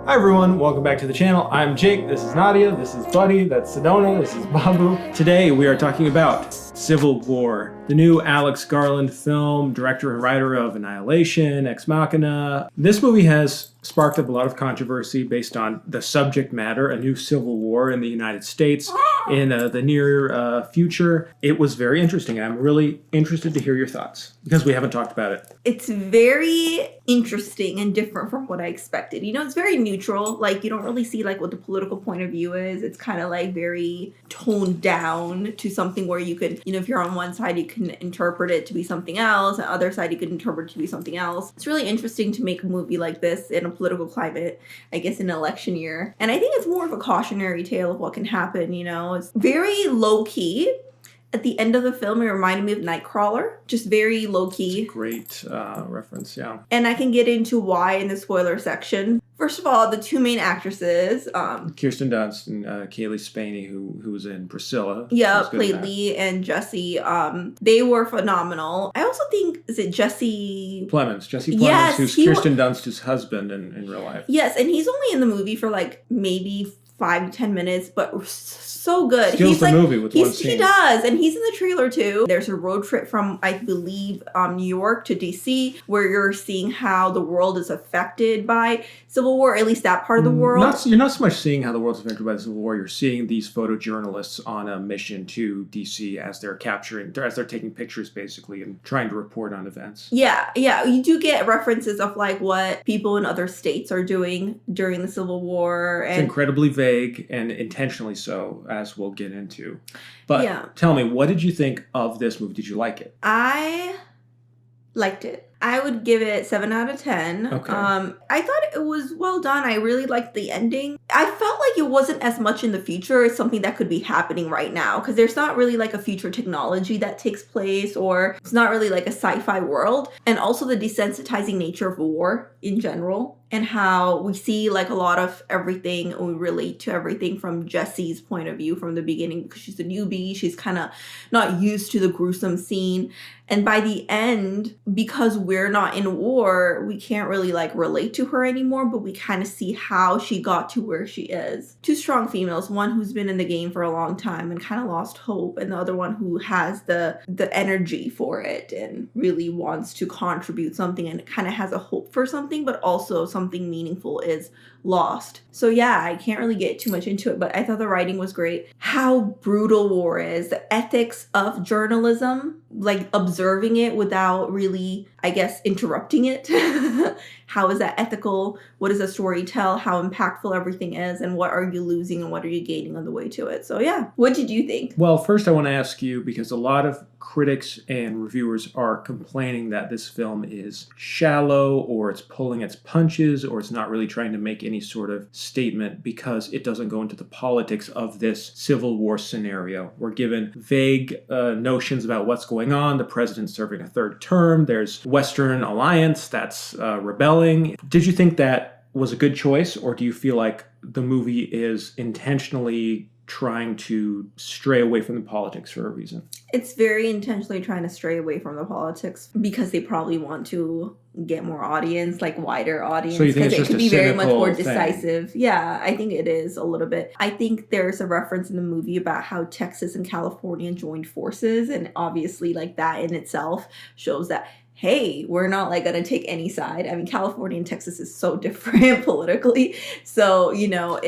Hi everyone, welcome back to the channel. I'm Jake, this is Nadia, this is Buddy, that's Sedona, this is Babu. Today we are talking about Civil War, the new Alex Garland film, director and writer of Annihilation, Ex Machina. This movie has sparked up a lot of controversy based on the subject matter, a new civil war in the United States in the near future. It was very interesting, and I'm really interested to hear your thoughts because we haven't talked about it. It's very interesting and different from what I expected. You know, it's very neutral. Like, you don't really see like what the political point of view is. It's kind of like very toned down to something where you could, you know, if you're on one side, you can interpret it to be something else. On the other side, you could interpret it to be something else. It's really interesting to make a movie like this in a political climate, I guess, in an election year. And I think it's more of a cautionary tale of what can happen, you know. It's very low-key. At the end of the film, it reminded me of Nightcrawler, just very low-key. Great reference, yeah. And I can get into why in the spoiler section. First of all, the two main actresses. Kirsten Dunst and Kaylee Spaney, who was in Priscilla. Yeah, played Lee and Jesse. They were phenomenal. I also think, is it Jesse Plemons, yes, who's Kirsten Dunst's husband in real life. Yes, and he's only in the movie for like maybe 5 to 10 minutes, but so good. Steals he's the like, movie with one scene. He does, and he's in the trailer too. There's a road trip from, I believe, New York to DC, where you're seeing how the world is affected by Civil War, at least that part of the world. You're not so much seeing how the world's affected by the Civil War. You're seeing these photojournalists on a mission to DC as they're taking pictures, basically, and trying to report on events. Yeah, you do get references of like what people in other states are doing during the Civil War. And it's incredibly vague and intentionally so, as we'll get into. But yeah. Tell me, what did you think of this movie? Did you like it? I liked it. I would give it 7 out of 10. Okay. I thought it was well done. I really liked the ending. I felt like it wasn't as much in the future as something that could be happening right now, because there's not really like a future technology that takes place, or it's not really like a sci-fi world. And also the desensitizing nature of war in general, and how we see like a lot of everything, and we relate to everything from Jesse's point of view from the beginning, because she's a newbie. She's kind of not used to the gruesome scene. And by the end, because we're not in war, we can't really like relate to her anymore, but we kind of see how she got to where she is. Two strong females, one who's been in the game for a long time and kind of lost hope, and the other one who has the energy for it and really wants to contribute something and kind of has a hope for something, but also something meaningful is lost. So yeah, I can't really get too much into it, but I thought the writing was great. How brutal war is, the ethics of journalism, like observing it without really, I guess, interrupting it. How is that ethical? What does the story tell? How impactful everything is, and what are you losing and what are you gaining on the way to it? So yeah, what did you think? Well, first I want to ask you, because a lot of critics and reviewers are complaining that this film is shallow, or it's pulling its punches, or it's not really trying to make any sort of statement because it doesn't go into the politics of this Civil War scenario. We're given vague notions about what's going on. The president's serving a third term. There's Western Alliance that's rebelling. Did you think that was a good choice, or do you feel like the movie is intentionally trying to stray away from the politics for a reason? It's very intentionally trying to stray away from the politics because they probably want to get more audience, like wider audience. So you think it's because just it could be very much more thing? decisive. Yeah, I think it is a little bit. I think there's a reference in the movie about how Texas and California joined forces, and obviously like that in itself shows that, hey, we're not like gonna take any side. I mean, California and Texas is so different politically. So, you know,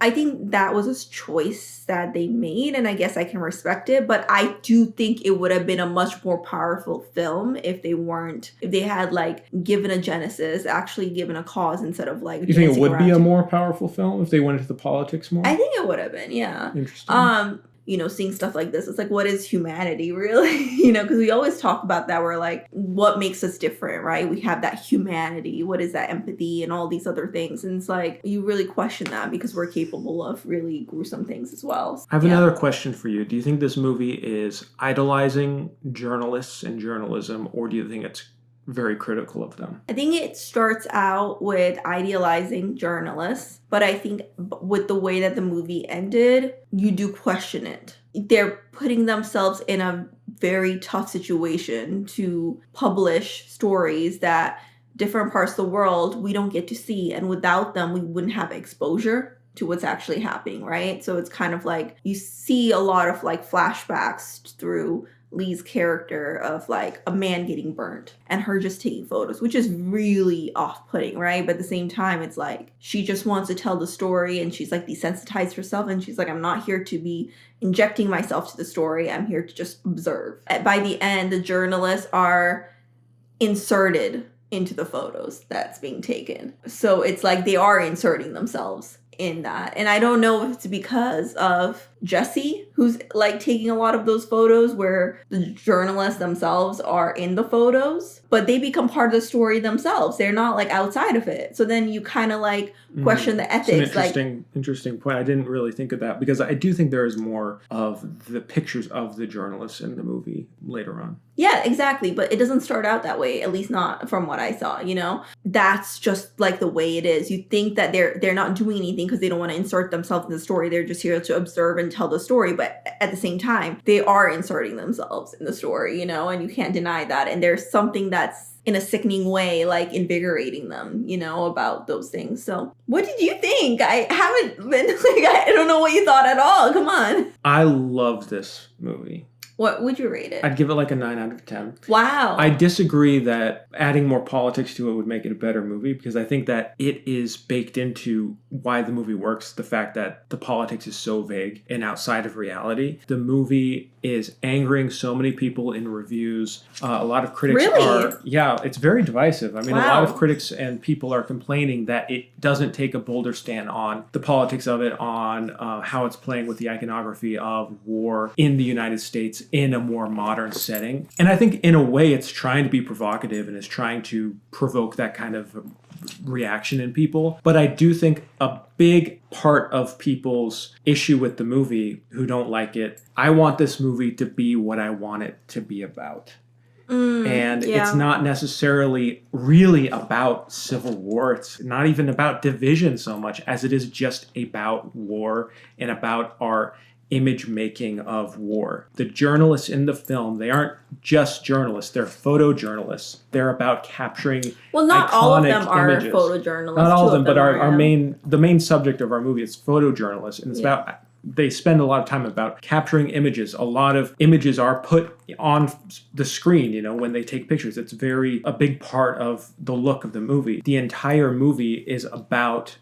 I think that was a choice that they made, and I guess I can respect it. But I do think it would have been a much more powerful film if they had like given a genesis, actually given a cause instead of like. You think it would be a more powerful film if they went into the politics more? I think it would have been, yeah. Interesting. You know, seeing stuff like this, it's like, what is humanity really? You know, because we always talk about that. We're like, what makes us different, right? We have that humanity. What is that empathy and all these other things? And it's like, you really question that because we're capable of really gruesome things as well. I have another question for you. Do you think this movie is idolizing journalists and journalism, or do you think it's very critical of them? I think it starts out with idealizing journalists, but I think with the way that the movie ended, you do question it. They're putting themselves in a very tough situation to publish stories that different parts of the world we don't get to see, and without them we wouldn't have exposure to what's actually happening, right? So it's kind of like you see a lot of like flashbacks through Lee's character of like a man getting burnt and her just taking photos, which is really off-putting, right? But at the same time, it's like she just wants to tell the story, and she's like desensitized herself, and she's like, I'm not here to be injecting myself to the story. I'm here to just observe. By the end, the journalists are inserted into the photos that's being taken. So it's like they are inserting themselves in that. And I don't know if it's because of Jesse, who's like taking a lot of those photos where the journalists themselves are in the photos, but they become part of the story themselves. They're not like outside of it. So then you kind of like question the ethics. It's an interesting point. I didn't really think of that, because I do think there is more of the pictures of the journalists in the movie later on. Yeah, exactly. But it doesn't start out that way, at least not from what I saw, you know? That's just like the way it is. You think that they're not doing anything because they don't want to insert themselves in the story. They're just here to observe and tell the story. But at the same time, they are inserting themselves in the story, you know? And you can't deny that. And there's something that's in a sickening way, like invigorating them, you know, about those things. So what did you think? I haven't been like, I don't know what you thought at all. Come on. I love this movie. What would you rate it? I'd give it like a 9 out of 10. Wow. I disagree that adding more politics to it would make it a better movie, because I think that it is baked into why the movie works. The fact that the politics is so vague and outside of reality. The movie is angering so many people in reviews. A lot of critics are... Yeah, it's very divisive. I mean, a lot of critics and people are complaining that it doesn't take a bolder stand on the politics of it, on how it's playing with the iconography of war in the United States in a more modern setting. And I think in a way it's trying to be provocative and is trying to provoke that kind of reaction in people. But I do think a big part of people's issue with the movie who don't like it, I want this movie to be what I want it to be about. It's not necessarily really about civil war. It's not even about division so much as it is just about war and about our image making of war. The journalists in the film, they aren't just journalists, they're photojournalists. They're about capturing not all of them images. Are photojournalists. Not all of them, but the main subject of our movie is photojournalists, and it's about, they spend a lot of time about capturing images. A lot of images are put on the screen, you know, when they take pictures. It's a big part of the look of the movie. The entire movie is about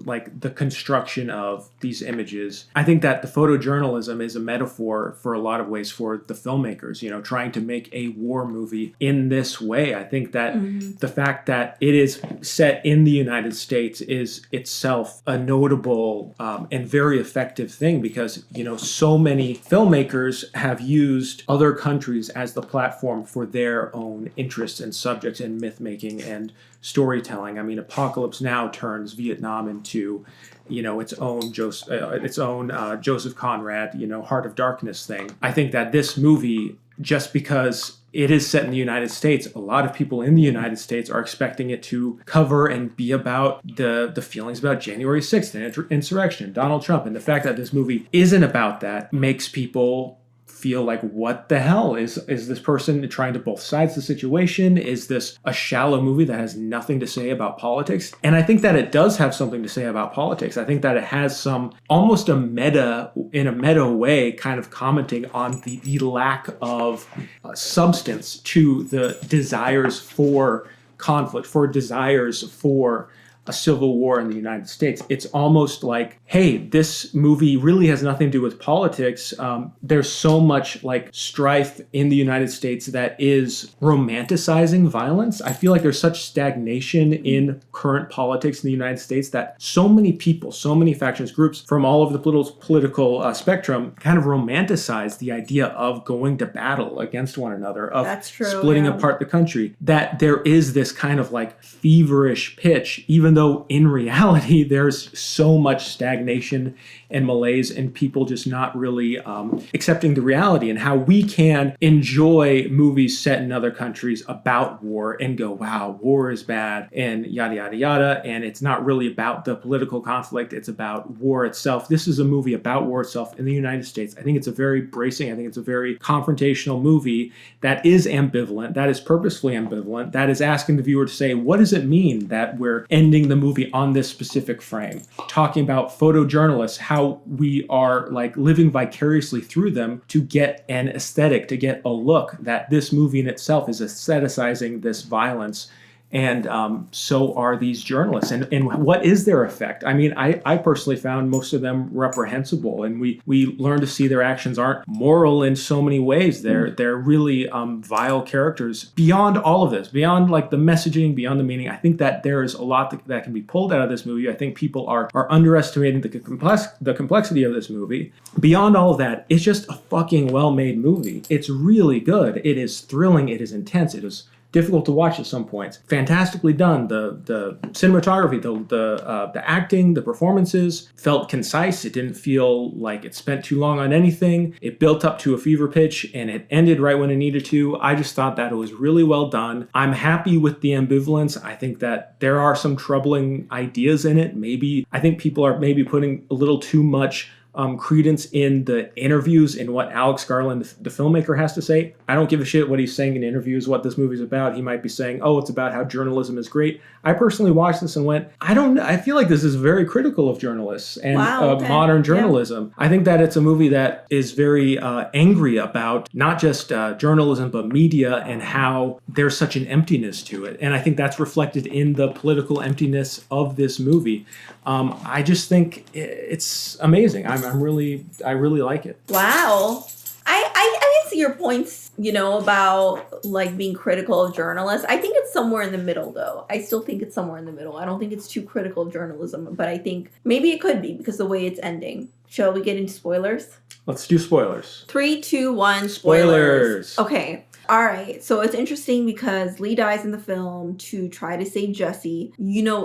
like the construction of these images. I think that the photojournalism is a metaphor for a lot of ways for the filmmakers, you know, trying to make a war movie in this way. I think that the fact that it is set in the United States is itself a notable and very effective thing, because, you know, so many filmmakers have used other countries as the platform for their own interests and subjects and myth making and storytelling. I mean, Apocalypse Now turns Vietnam into, you know, its own Joseph Conrad, you know, Heart of Darkness thing. I think that this movie, just because it is set in the United States, a lot of people in the United States are expecting it to cover and be about the feelings about January 6th and insurrection, Donald Trump. And the fact that this movie isn't about that makes people feel like, what the hell is this person trying to both sides the situation? Is this a shallow movie that has nothing to say about politics? And I think that it does have something to say about politics. I think that it has some almost in a meta way, kind of commenting on the lack of substance to the desires for conflict, for desires for a civil war in the United States. It's almost like, hey, this movie really has nothing to do with politics. There's so much like strife in the United States that is romanticizing violence. I feel like there's such stagnation in current politics in the United States that so many people, so many factions, groups from all over the political spectrum kind of romanticize the idea of going to battle against one another, of splitting apart the country, that there is this kind of like feverish pitch, even even though in reality there's so much stagnation and malaise and people just not really accepting the reality, and how we can enjoy movies set in other countries about war and go, wow, war is bad and yada, yada, yada. And it's not really about the political conflict. It's about war itself. This is a movie about war itself in the United States. I think it's a very bracing, I think it's a very confrontational movie that is ambivalent, that is purposefully ambivalent, that is asking the viewer to say, what does it mean that we're ending the movie on this specific frame? Talking about photojournalists, how we are like living vicariously through them to get an aesthetic, to get a look, that this movie in itself is aestheticizing this violence. And so are these journalists. And what is their effect? I mean, I personally found most of them reprehensible. And we learn to see their actions aren't moral in so many ways. They're really vile characters. Beyond all of this, beyond like the messaging, beyond the meaning, I think that there is a lot that can be pulled out of this movie. I think people are underestimating the complexity of this movie. Beyond all of that, it's just a fucking well-made movie. It's really good. It is thrilling. It is intense. It is difficult to watch at some points. Fantastically done. The cinematography, the acting, the performances felt concise. It didn't feel like it spent too long on anything. It built up to a fever pitch and it ended right when it needed to. I just thought that it was really well done. I'm happy with the ambivalence. I think that there are some troubling ideas in it. I think people are maybe putting a little too much credence in the interviews and what Alex Garland, the filmmaker, has to say. I don't give a shit what he's saying in interviews, what this movie's about. He might be saying, oh, it's about how journalism is great. I personally watched this and went, I feel like this is very critical of journalists and modern journalism. Yeah. I think that it's a movie that is very angry about not just journalism, but media and how there's such an emptiness to it. And I think that's reflected in the political emptiness of this movie. I just think it's amazing. I really like it. Wow. I can see your points, about like being critical of journalists. I think it's somewhere in the middle though. I still think it's somewhere in the middle. I don't think it's too critical of journalism, but I think maybe it could be because the way it's ending. Shall we get into spoilers? Let's do spoilers. 3, 2, 1, spoilers. Okay. All right, so it's interesting because Lee dies in the film to try to save Jesse.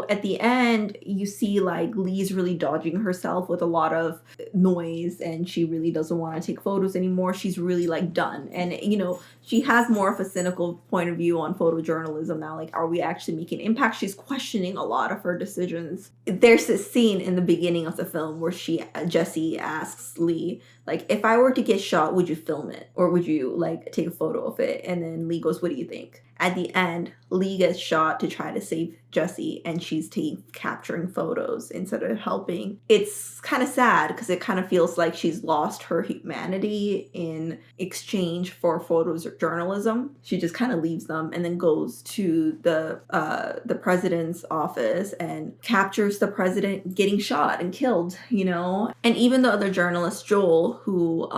At the end, you see like Lee's really dodging herself with a lot of noise and she really doesn't want to take photos anymore. She's really like done. And, she has more of a cynical point of view on photojournalism now. Like, are we actually making an impact? She's questioning a lot of her decisions. There's this scene in the beginning of the film where Jesse asks Lee, like, if I were to get shot, would you film it? Or would you, like, take a photo of it? And then Lee goes, what do you think? At the end, Lee gets shot to try to save Jesse, and she's capturing photos instead of helping. It's kind of sad because it kind of feels like she's lost her humanity in exchange for photos or journalism. She just kind of leaves them and then goes to the president's office and captures the president getting shot and killed, And even the other journalist, Joel, who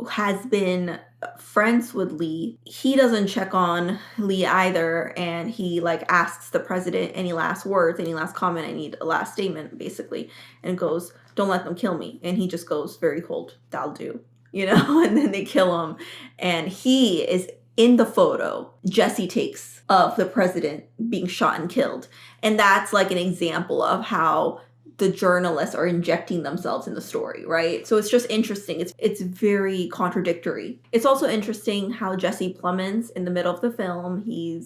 has been friends with Lee, he doesn't check on Lee either, and he like asks the president any last words, any last comment, any last statement basically, and goes, don't let them kill me. And he just goes very cold, that'll do, and then they kill him. And he is in the photo Jesse takes of the president being shot and killed. And that's like an example of how the journalists are injecting themselves in the story, right? So it's just interesting. It's very contradictory. It's also interesting how Jesse Plemons, in the middle of the film, he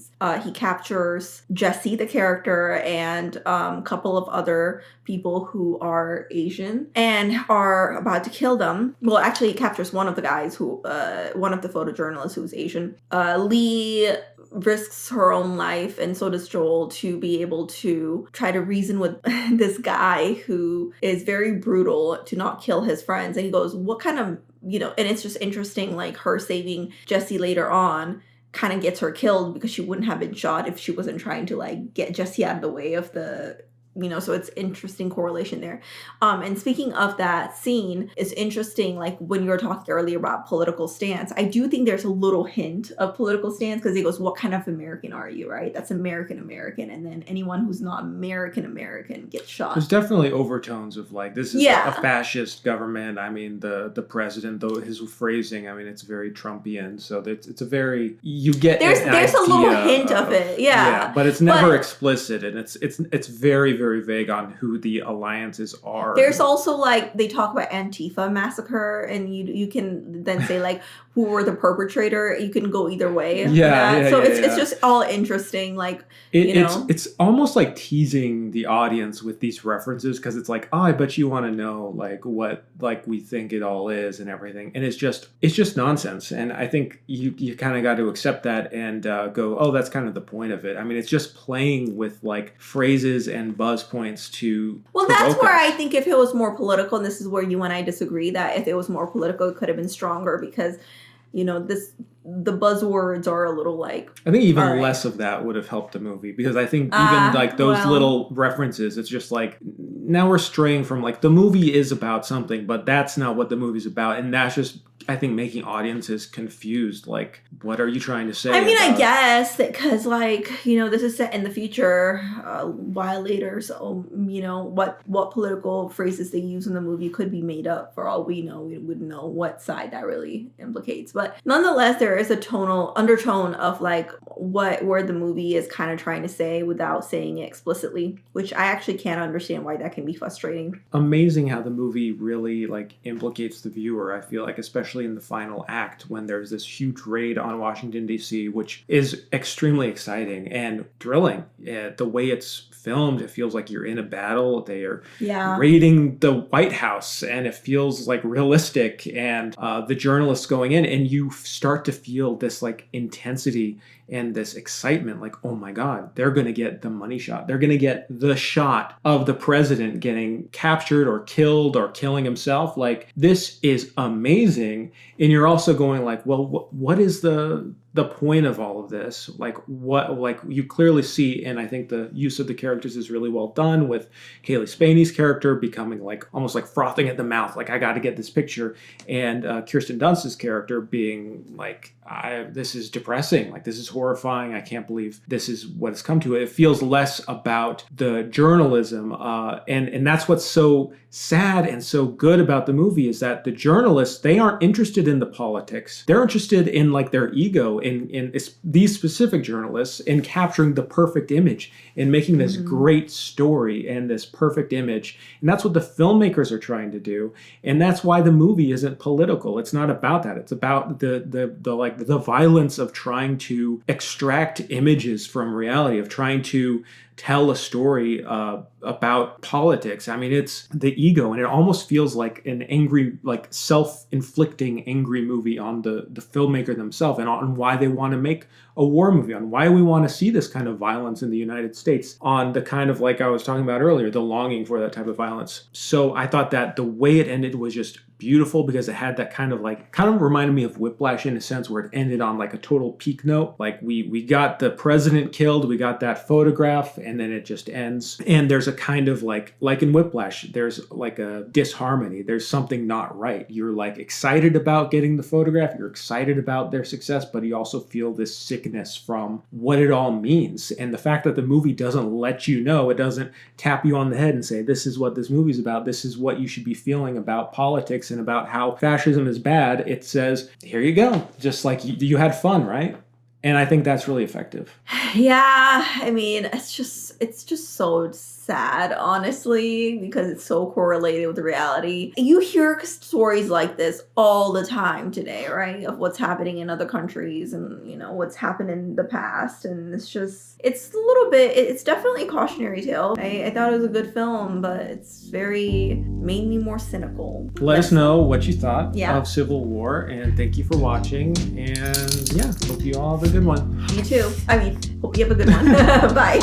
captures Jesse, the character, and a couple of other people who are Asian and are about to kill them. Well, actually, he captures one of the guys one of the photojournalists who's Asian. Lee risks her own life, and so does Joel, to be able to try to reason with this guy who is very brutal to not kill his friends. And he goes, what kind of, and it's just interesting, like her saving Jesse later on kind of gets her killed because she wouldn't have been shot if she wasn't trying to like get Jesse out of the way of the so it's interesting correlation there. And speaking of that scene, it's interesting, like when you were talking earlier about political stance, I do think there's a little hint of political stance because he goes, what kind of American are you, right? That's American, and then anyone who's not American gets shot. There's definitely overtones of like, this is a fascist government. I mean, the president, though, his phrasing, I mean, it's very Trumpian. So it's a very, you get there's a little hint of it, yeah. But it's never explicit, and it's very, very vague on who the alliances are. There's also like, they talk about Antifa massacre, and you can then say like, who were the perpetrator. You can go either way. It's just all interesting. Like, it's almost like teasing the audience with these references, because it's like, oh, I bet you want to know like what like we think it all is and everything, and it's just nonsense. And I think you kind of got to accept that and go, oh, that's kind of the point of it. I mean, it's just playing with like phrases and buzz points to. Well, that's where I think if it was more political, and this is where you and I disagree, that if it was more political, it could have been stronger, because the buzzwords are a little like. I think even less of that would have helped the movie, because I think even like those little references, it's just like, now we're straying from like, the movie is about something, but that's not what the movie's about, and that's just, I think, making audiences confused. Like, what are you trying to say? I mean, I guess that because, like, this is set in the future, a while later. So, what political phrases they use in the movie could be made up. For all we know, we wouldn't know what side that really implicates. But nonetheless, there is a tonal undertone of like where the movie is kind of trying to say without saying it explicitly, which I actually can't understand why that can be frustrating. Amazing how the movie really like implicates the viewer. I feel like, especially in the final act, when there's this huge raid on Washington, D.C., which is extremely exciting and thrilling. The way it's filmed, it feels like you're in a battle. They are raiding the White House, and it feels like realistic, and the journalists going in, and you start to feel this like intensity and this excitement, like, oh my God, they're going to get the money shot. They're going to get the shot of the president getting captured or killed or killing himself. Like, this is amazing. And you're also going like, well, what is the point of all of this? Like, what, like, you clearly see, and I think the use of the characters is really well done, with Kaylee Spaney's character becoming like almost like frothing at the mouth, like, I got to get this picture, and Kirsten Dunst's character being like, this is depressing, like, this is horrifying, I can't believe this is what it's come to. It feels less about the journalism, and that's what's so sad and so good about the movie, is that the journalists, they aren't interested in the politics. They're interested in like their ego, in these specific journalists, in capturing the perfect image and making this great story and this perfect image. And that's what the filmmakers are trying to do. And that's why the movie isn't political. It's not about that. It's about the violence of trying to extract images from reality, of trying to tell a story about politics. I mean, it's the ego, and it almost feels like an angry, like self-inflicting angry movie on the filmmaker themselves, and on why they want to make a war movie, on why we want to see this kind of violence in the United States, on the kind of, like I was talking about earlier, the longing for that type of violence. So I thought that the way it ended was just beautiful, because it had that kind of reminded me of Whiplash in a sense, where it ended on like a total peak note. Like, we got the president killed, we got that photograph, and then it just ends. And there's a kind of like in Whiplash, there's like a disharmony. There's something not right. You're like excited about getting the photograph, you're excited about their success, but you also feel this sickness from what it all means. And the fact that the movie doesn't let you know, it doesn't tap you on the head and say, this is what this movie's about, this is what you should be feeling about politics and about how fascism is bad. It says, here you go, just like you had fun, right? And I think that's really effective. Yeah, I mean, it's just so sad, honestly, because it's so correlated with reality. You hear stories like this all the time today, right? Of what's happening in other countries and, what's happened in the past. And it's a little bit, it's definitely a cautionary tale. I thought it was a good film, but it's made me more cynical. Let us know what you thought of Civil War, and thank you for watching. And hope you all have a good one. You too. I mean, hope you have a good one. Bye.